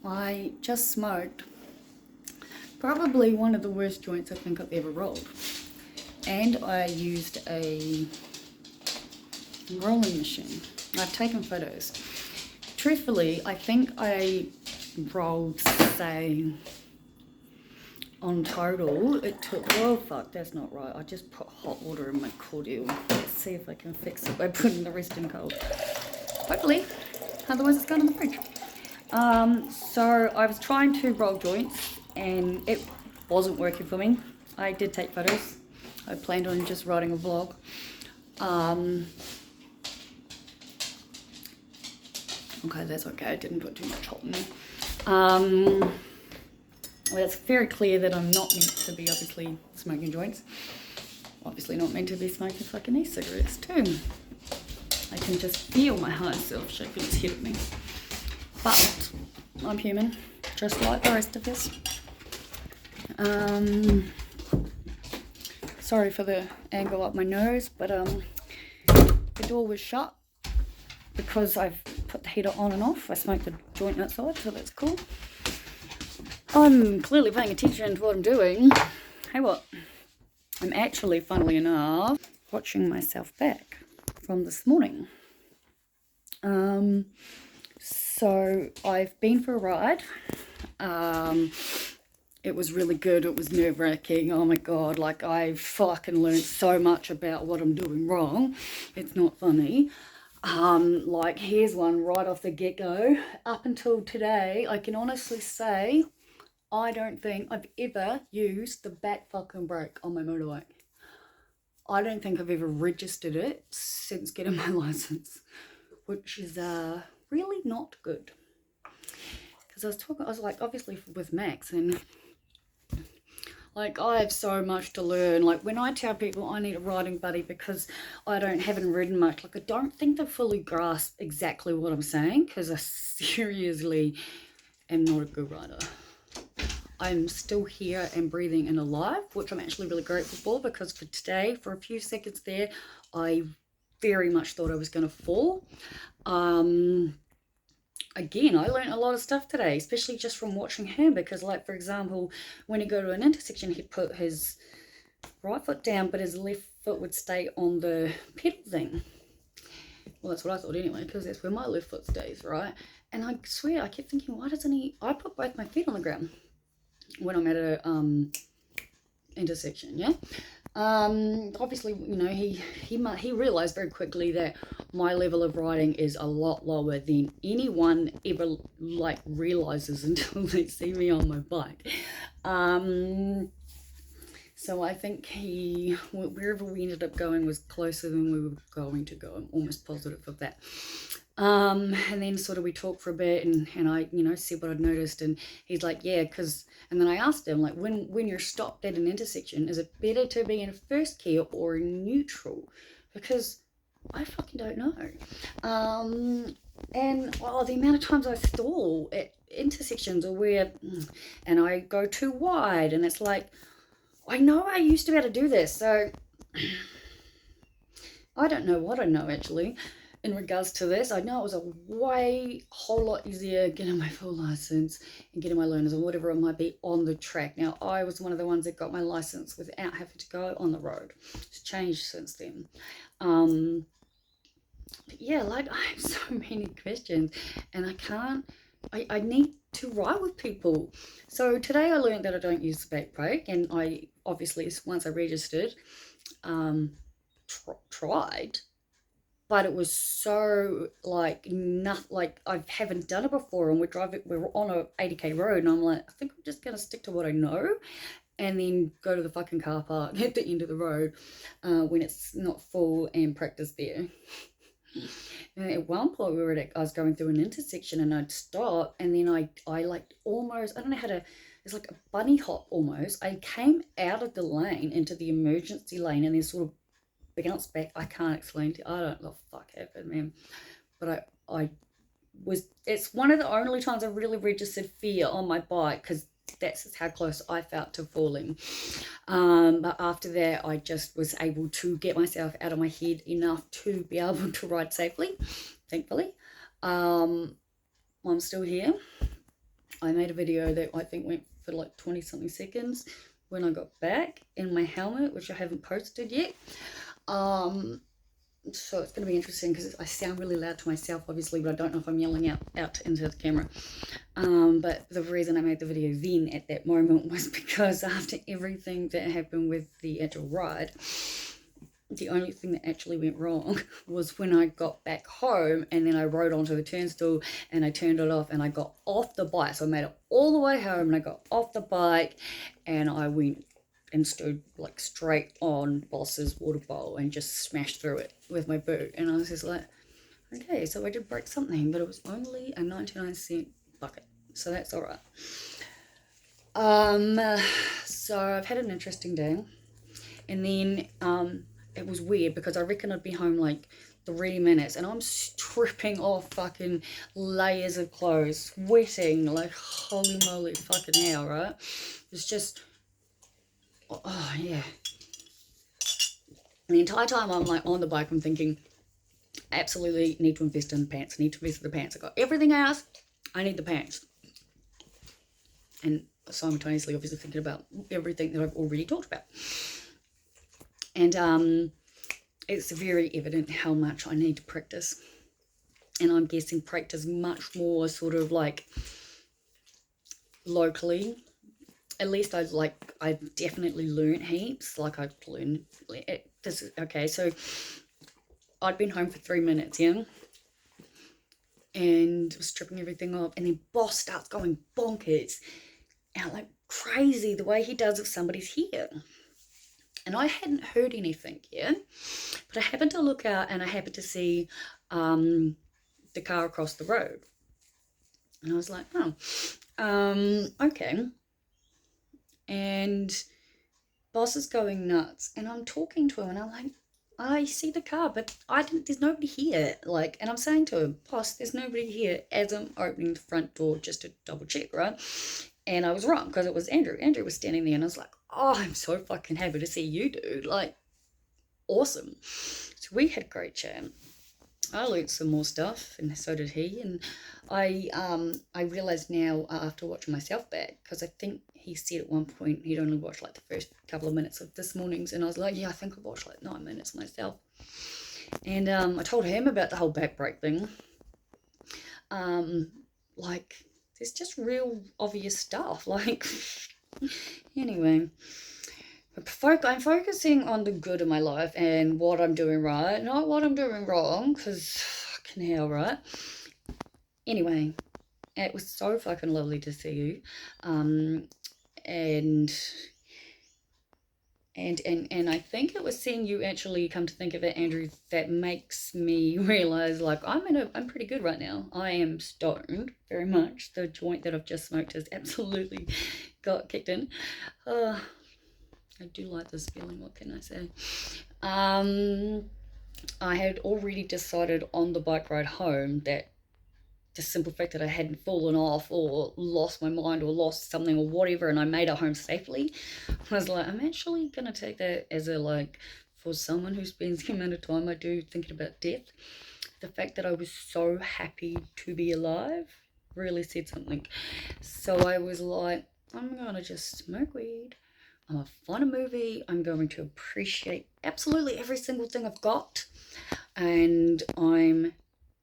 I just smoked probably one of the worst joints I think I've ever rolled. And I used a rolling machine. I've taken photos. Truthfully, I think I rolled, say, on total, it took, oh fuck, that's not right. I just put hot water in my cordial. Let's see if I can fix it by putting the rest in cold. Hopefully, otherwise it's going in the fridge. So I was trying to roll joints and it wasn't working for me. I did take photos. I planned on just writing a vlog. Okay, that's okay. I didn't put too much hot in there. Well, it's very clear that I'm not meant to be obviously smoking joints. Obviously not meant to be smoking fucking e-cigarettes too. I can just feel my higher self shaking its head at me. But I'm human, just like the rest of us. Sorry for the angle up my nose, but the door was shut because I've put the heater on and off. I smoked the joint outside, so that's cool. I'm clearly paying attention to what I'm doing. Hey, what? I'm actually, funnily enough, watching myself back from this morning. So I've been for a ride. It was really good. It was nerve-wracking. Oh my god, like I fucking learned so much about what I'm doing wrong. It's not funny. Like here's one right off the get-go. Up until today, I can honestly say I don't think I've ever used the back fucking brake on my motorbike. I don't think I've ever registered it since getting my license, which is really not good. Because I was like, obviously with Max, and like I have so much to learn. Like when I tell people I need a riding buddy because haven't ridden much, like I don't think they fully grasp exactly what I'm saying, because I seriously am not a good rider. I'm still here and breathing and alive, which I'm actually really grateful for, because for today, for a few seconds there, I very much thought I was going to fall. Again, I learned a lot of stuff today, especially just from watching him, because like, for example, when he go to an intersection, he'd put his right foot down, but his left foot would stay on the pedal thing. Well, that's what I thought anyway, because that's where my left foot stays, right? And I swear, I kept thinking, why doesn't he? I put both my feet on the ground when I'm at a intersection, yeah. Obviously, you know, he realized very quickly that my level of riding is a lot lower than anyone ever like realizes until they see me on my bike. So I think wherever we ended up going was closer than we were going to go. I'm almost positive of that. And then sort of we talked for a bit, and I, you know, said what I'd noticed, and he's like, yeah, because, and then I asked him, like, when you're stopped at an intersection, is it better to be in first gear or in neutral? Because I fucking don't know. And the amount of times I stall at intersections, or where, and I go too wide, and it's like, I know I used to be able to do this, so I don't know what I know actually in regards to this. I know it was a whole lot easier getting my full license and getting my learners or whatever it might be on the track. Now, I was one of the ones that got my license without having to go on the road. It's changed since then. But yeah, like I have so many questions, and I need to ride with people. So today I learned that I don't use the back brake, and I obviously, once I registered, tried, but it was so like not like I haven't done it before, and we're on a 80k road, and I'm like, I think I'm just gonna stick to what I know, and then go to the fucking car park at the end of the road when it's not full and practice there. And at one point I was going through an intersection, and I'd stop, and then I like almost, I don't know how to, it's like a bunny hop almost. I came out of the lane into the emergency lane, and then sort of bounced back. I can't explain to you. I don't know what the fuck happened, man. But it's one of the only times I really registered fear on my bike, because that's how close I felt to falling. But after that, I just was able to get myself out of my head enough to be able to ride safely, thankfully. I'm still here. I made a video that I think went for like 20 something seconds when I got back in my helmet, which I haven't posted yet. So it's going to be interesting because I sound really loud to myself, obviously, but I don't know if I'm yelling out into the camera. But the reason I made the video then at that moment was because after everything that happened with the actual ride, the only thing that actually went wrong was when I got back home and then I rode onto the turnstile and I turned it off and I got off the bike. So I made it all the way home and I got off the bike and I went and stood like straight on Boss's water bowl and just smashed through it with my boot. And I was just like, okay, so I did break something, but it was only a 99-cent bucket. So that's all right. So I've had an interesting day. And then it was weird because I reckon I'd be home like 3 minutes and I'm stripping off fucking layers of clothes, sweating like holy moly fucking hell, right? It's just, oh yeah. And the entire time I'm like on the bike, I'm thinking, absolutely need to invest in the pants, need to invest in the pants. I got everything else, I need the pants. And simultaneously obviously thinking about everything that I've already talked about. And it's very evident how much I need to practice. And I'm guessing practice much more sort of like locally. At least I've definitely learned heaps. Like I've learned this. Okay, so I'd been home for 3 minutes, yeah, and was stripping everything off, and then Boss starts going bonkers, and like crazy the way he does if somebody's here. And I hadn't heard anything yet, but I happened to look out and I happened to see the car across the road. And I was like, oh, okay. And Boss is going nuts. And I'm talking to him and I'm like, I see the car, but there's nobody here. Like, and I'm saying to him, Boss, there's nobody here, as I'm opening the front door just to double check, right? And I was wrong because it was Andrew. Andrew was standing there and I was like, oh, I'm so fucking happy to see you, dude. Like, awesome. So we had a great chat. I learned some more stuff and so did he. And I realised now after watching myself back, because I think he said at one point he'd only watched like the first couple of minutes of this morning's, and I was like, yeah, I think I watched like 9 minutes myself. And I told him about the whole back break thing. Like, there's just real obvious stuff. Like, anyway, I'm focusing on the good of my life and what I'm doing right, not what I'm doing wrong, because fucking hell, right? Anyway, it was so fucking lovely to see you. And I think it was seeing you actually, come to think of it, Andrew, that makes me realize like I'm pretty good right now. I am stoned very much. The joint that I've just smoked has absolutely got kicked in. I do like this feeling, what can I say? I had already decided on the bike ride home that the simple fact that I hadn't fallen off or lost my mind or lost something or whatever, and I made it home safely, I was like, I'm actually going to take that as a, like, for someone who spends the amount of time I do thinking about death, the fact that I was so happy to be alive really said something. So I was like, I'm going to just smoke weed, I'm going to find a movie, I'm going to appreciate absolutely every single thing I've got, and I'm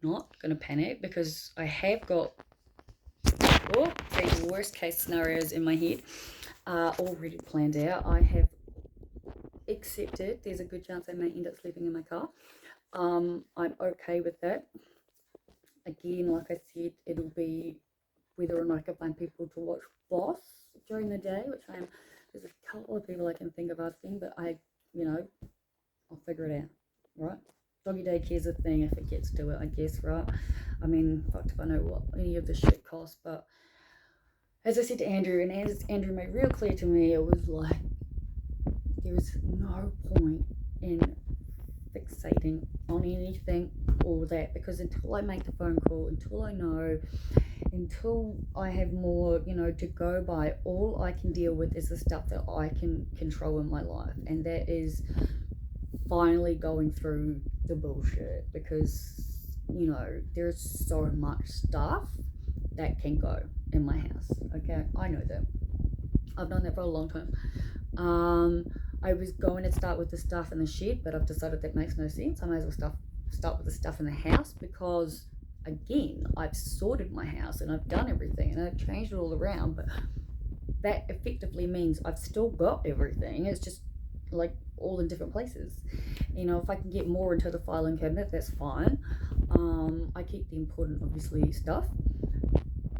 not going to panic because I have got the worst case scenarios in my head already planned out. I have accepted there's a good chance I may end up sleeping in my car. I'm okay with that. Again, like I said, it'll be whether or not I can find people to watch Boss during the day, which there's a couple of people I can think of asking, but I'll figure it out, right? Doggy daycare's a thing if it gets to it, I guess, right? I mean, fucked if I know what any of this shit costs, but as I said to Andrew, and as Andrew made real clear to me, it was like, there's no point in fixating on anything or that, because until I make the phone call, until I know, until I have more, to go by, all I can deal with is the stuff that I can control in my life, and that is finally going through the bullshit, because there's so much stuff that can go, in my house. Okay, I know that. I've known that for a long time. I was going to start with the stuff in the shed, but I've decided that makes no sense. I may as well start with the stuff in the house, because again, I've sorted my house and I've done everything and I've changed it all around, but that effectively means I've still got everything. It's just like all in different places. You know, if I can get more into the filing cabinet, that's fine. I keep the important, obviously, stuff.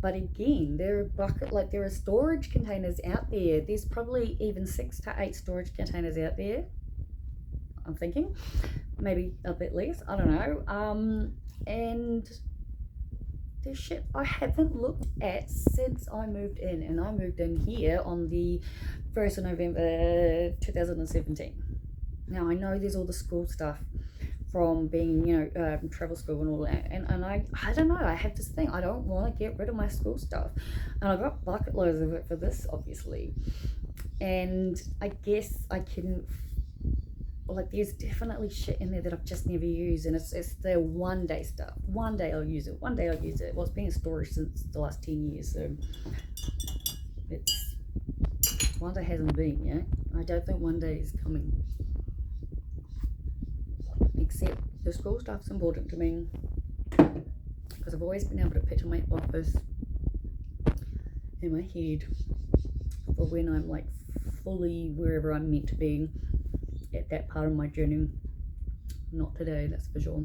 But again, there are storage containers out there. There's probably even 6 to 8 storage containers out there, I'm thinking. Maybe a bit less, I don't know. And there's shit I haven't looked at since I moved in. And I moved in here on the 1st of November 2017. Now, I know there's all the school stuff from being, travel school and all that. And I don't know, I have this thing. I don't want to get rid of my school stuff. And I got bucket loads of it for this, obviously. And I guess I can, there's definitely shit in there that I've just never used. And it's the one day stuff. One day I'll use it. One day I'll use it. Well, it's been in storage since the last 10 years. So it's, one day hasn't been yet. I don't think one day is coming. Except the school stuff's important to me, because I've always been able to picture my office in my head for when I'm like fully wherever I'm meant to be at that part of my journey. Not today, that's for sure.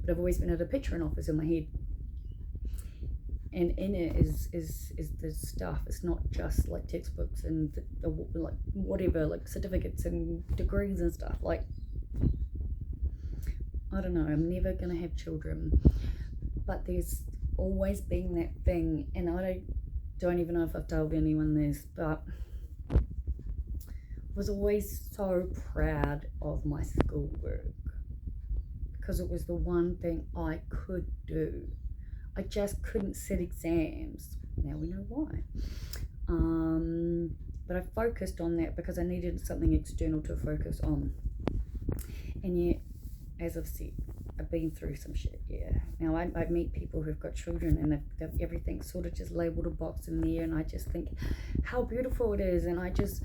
But I've always been able to picture an office in my head, and in it is the stuff. It's not just like textbooks and the like whatever, like certificates and degrees and stuff. Like, I don't know, I'm never going to have children, but there's always been that thing, and I don't even know if I've told anyone this, but I was always so proud of my schoolwork, because it was the one thing I could do. I just couldn't sit exams. Now we know why. But I focused on that because I needed something external to focus on. And yet, as I've said, I've been through some shit, yeah. Now, I meet people who've got children and they've everything sort of just labelled a box in there, and I just think how beautiful it is, and I guess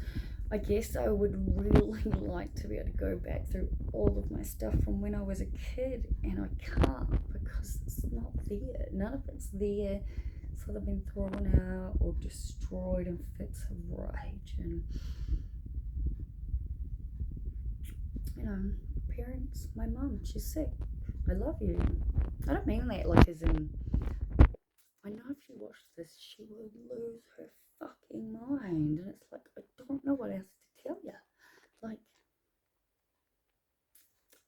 I would really like to be able to go back through all of my stuff from when I was a kid, and I can't because it's not there. None of it's there. It's either been thrown out or destroyed in fits of rage, and, parents, my mum, she's sick. I love you. I don't mean that like as in, I know if she watched this, she would lose her fucking mind. And it's like, I don't know what else to tell you. Like,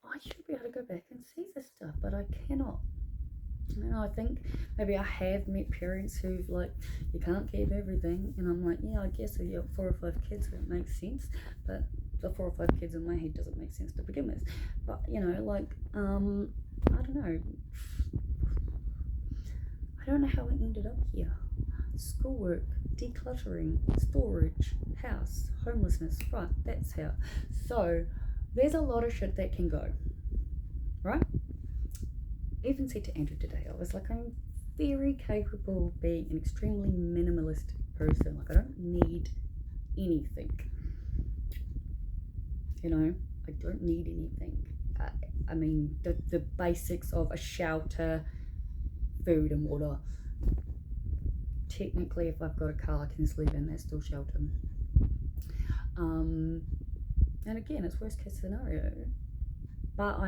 I should be able to go back and see this stuff, but I cannot. I think maybe I have met parents who've like, you can't keep everything. And I'm like, yeah, I guess if you have 4 or 5 kids, it makes sense. But the 4 or 5 kids in my head doesn't make sense to begin with. But, I don't know. I don't know how I ended up here. Schoolwork, decluttering, storage, house, homelessness. Right, that's how. So, there's a lot of shit that can go. Right? Even said to Andrew today, I was like, I'm very capable of being an extremely minimalist person. Like, I don't need anything. I don't need anything. I mean, the basics of a shelter, food and water. Technically, if I've got a car I can sleep in, that's still shelter. And again, it's worst case scenario. But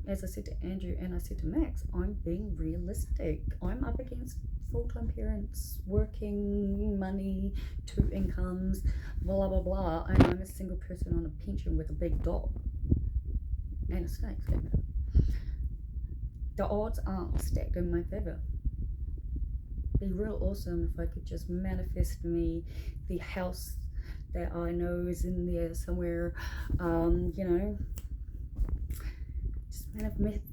as I said to Andrew and I said to Max, I'm being realistic. I'm up against full-time parents, working, money, 2 incomes, blah, blah, blah. And I'm a single person on a pension with a big dog and a snake. The odds aren't stacked in my favor. Be real awesome if I could just manifest me the house that I know is in there somewhere,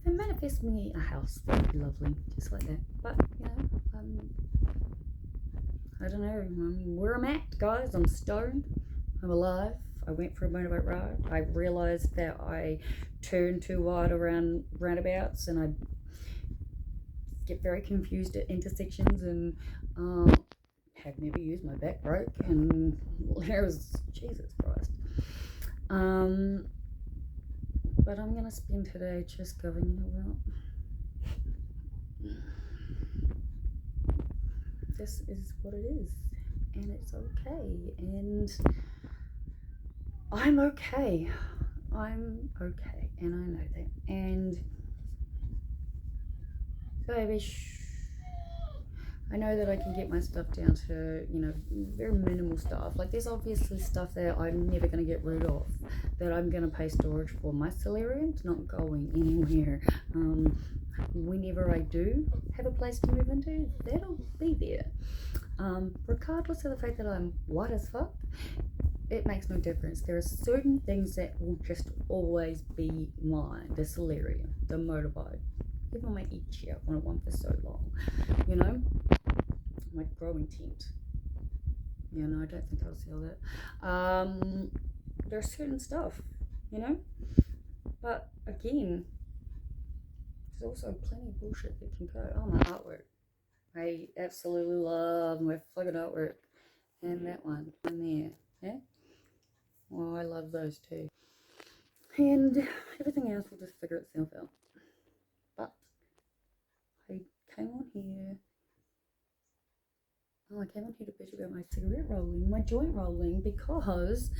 manifest me a house. That'd be lovely, just like that. But I don't know where I'm at, guys. I'm stoned. I'm alive. I went for a motorbike ride. I realised that I turn too wide around roundabouts, and I get very confused at intersections, and have never used. My back broke, and there's Jesus Christ. But I'm gonna spend today just going, you know what? This is what it is, and it's okay, and I'm okay. I'm okay, and I know that. And baby, I know that I can get my stuff down to, you know, very minimal stuff. Like, there's obviously stuff that I'm never going to get rid of, that I'm going to pay storage for. My solarium's not going anywhere. Whenever I do have a place to move into, that'll be there. Regardless of the fact that I'm white as fuck, it makes no difference. There are certain things that will just always be mine. The solarium, the motorbike, even my chair. I've wanted one for so long, you know. My growing tent. You know, I don't think I'll sell that. There's certain stuff, you know. But again, there's also plenty of bullshit that can go. Oh, my artwork. I absolutely love my fucking artwork. And that one there. Yeah? Oh, I love those too. And everything else will just figure itself out. But I came on here. Oh, I came on here to bitch about my cigarette rolling, my joint rolling, because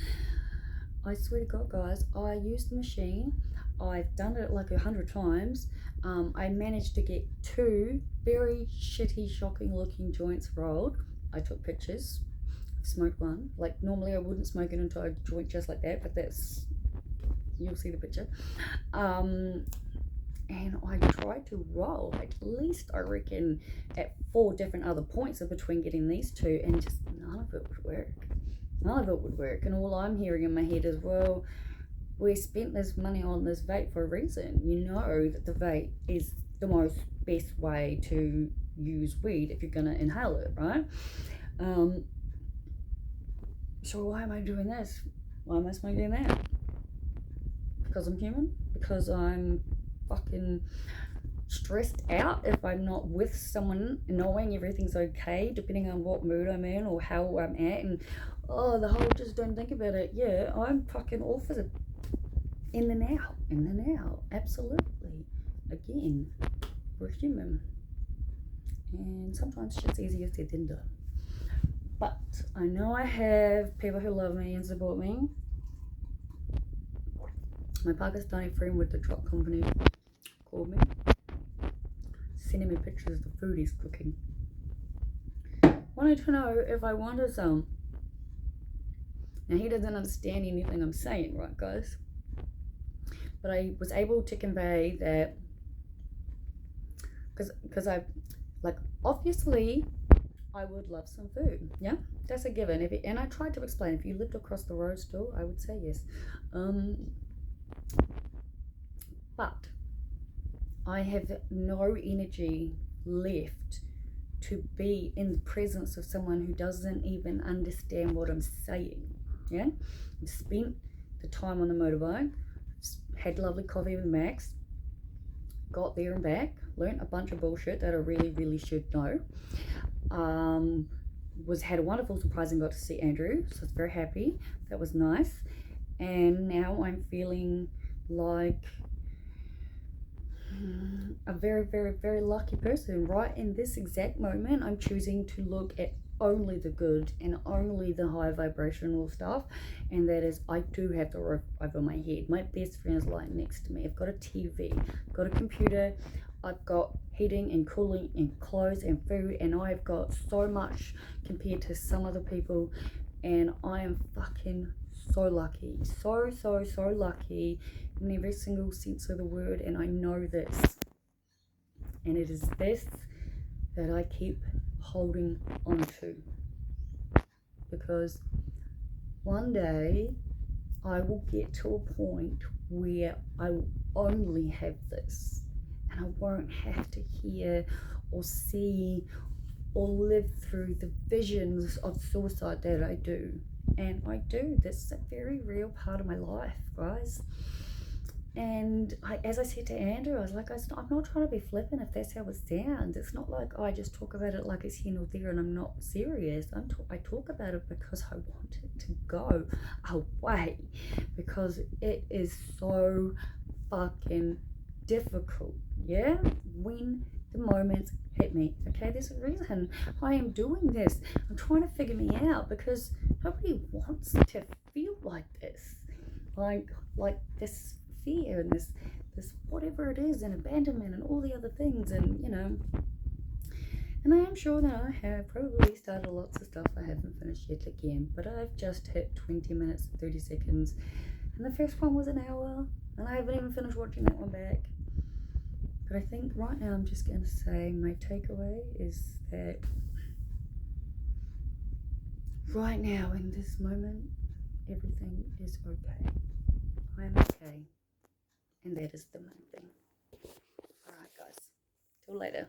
I swear to God, guys, I used the machine. I've done it like 100 times. I managed to get 2 very shitty, shocking looking joints rolled. I took pictures. Smoked one. Like, normally I wouldn't smoke an entire joint just like that, but that's, you'll see the picture. And I tried to roll at least, I reckon, at 4 different other points in between getting these 2, and just none of it would work. None of it would work. And all I'm hearing in my head is, well, we spent this money on this vape for a reason. You know that the vape is the most best way to use weed if you're going to inhale it, right? So why am I doing this? Why am I smoking that? Because I'm human? Because I'm fucking stressed out if I'm not with someone, knowing everything's okay, depending on what mood I'm in or how I'm at, and the whole just don't think about it. Yeah, I'm fucking all for the in the now, absolutely. Again, we're human, and sometimes shit's easier said than done. But I know I have people who love me and support me. My Pakistani friend with the truck company called me, sending me pictures of the food he's cooking. Wanted to know if I wanted some. Now, he doesn't understand anything I'm saying, right, guys? But I was able to convey that, because I, like, obviously, I would love some food. Yeah, that's a given. And I tried to explain, if you lived across the road still, I would say yes. But I have no energy left to be in the presence of someone who doesn't even understand what I'm saying. Yeah, I've spent the time on the motorbike, had lovely coffee with Max, got there and back, learnt a bunch of bullshit that I really, really should know. Had a wonderful surprise and got to see Andrew, so I was very happy. That was nice. And now I'm feeling like a very, very, very lucky person. Right in this exact moment, I'm choosing to look at only the good and only the high vibrational stuff, and that is, I do have the roof over my head. My best friend is lying next to me. I've got a TV, I've got a computer, I've got heating and cooling and clothes and food, and I've got so much compared to some other people, and I am fucking so lucky, so lucky in every single sense of the word. And I know this, and it is this that I keep holding on to, because one day I will get to a point where I will only have this, and I won't have to hear or see or live through the visions of suicide that I do. And I do. This is a very real part of my life, guys. And as I said to Andrew, I was like, I'm not trying to be flippant if that's how it sounds. It's not like I just talk about it like it's here nor there and I'm not serious. I talk about it because I want it to go away, because it is so fucking difficult, yeah? When the moments hit me, okay? There's a reason I am doing this. I'm trying to figure me out, because nobody wants to feel like this. Like this fear and this whatever it is, and abandonment and all the other things, and you know, and I am sure that I have probably started lots of stuff I haven't finished yet again, but I've just hit 20 minutes and 30 seconds, and the first one was an hour, and I haven't even finished watching that one back. But I think right now I'm just going to say my takeaway is that right now in this moment, everything is okay. I'm okay. And that is the main thing. Alright guys, till later.